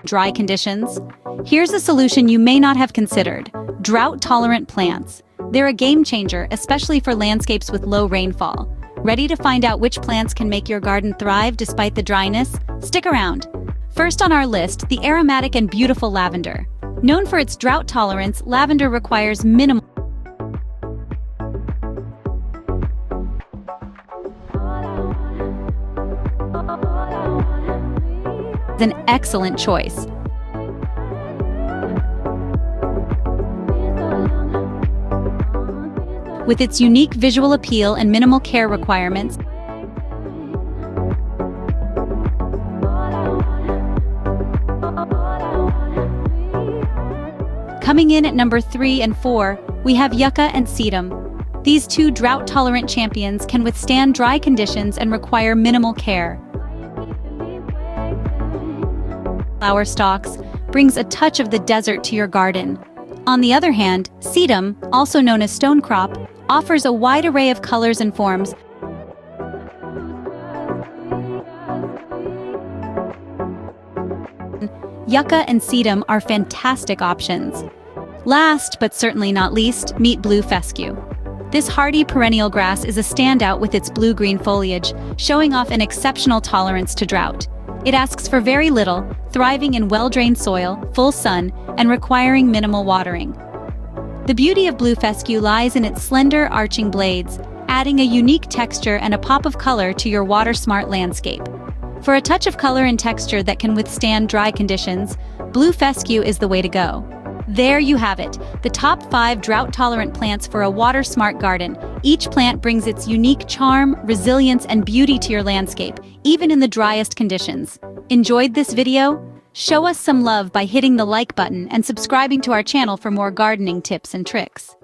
dry conditions? Here's a solution you may not have considered: drought-tolerant plants. They're a game changer, especially for landscapes with low rainfall. Ready to find out which plants can make your garden thrive despite the dryness? Stick around. First on our list, the aromatic and beautiful lavender. Known for its drought tolerance, lavender requires minimal an excellent choice. With its unique visual appeal and minimal care requirements, coming in at number 3 and 4, we have yucca and sedum. These two drought-tolerant champions can withstand dry conditions and require minimal care. Flower stalks brings a touch of the desert to your garden. On the other hand, sedum, also known as stonecrop, offers a wide array of colors and forms. Yucca and sedum are fantastic options. Last, but certainly not least, meet blue fescue. This hardy perennial grass is a standout with its blue-green foliage, showing off an exceptional tolerance to drought. It asks for very little, thriving in well-drained soil, full sun, and requiring minimal watering. The beauty of blue fescue lies in its slender, arching blades, adding a unique texture and a pop of color to your water-smart landscape. For a touch of color and texture that can withstand dry conditions, blue fescue is the way to go. There you have it, the top 5 drought-tolerant plants for a water-smart garden. Each plant brings its unique charm, resilience, and beauty to your landscape, even in the driest conditions. Enjoyed this video? Show us some love by hitting the like button and subscribing to our channel for more gardening tips and tricks.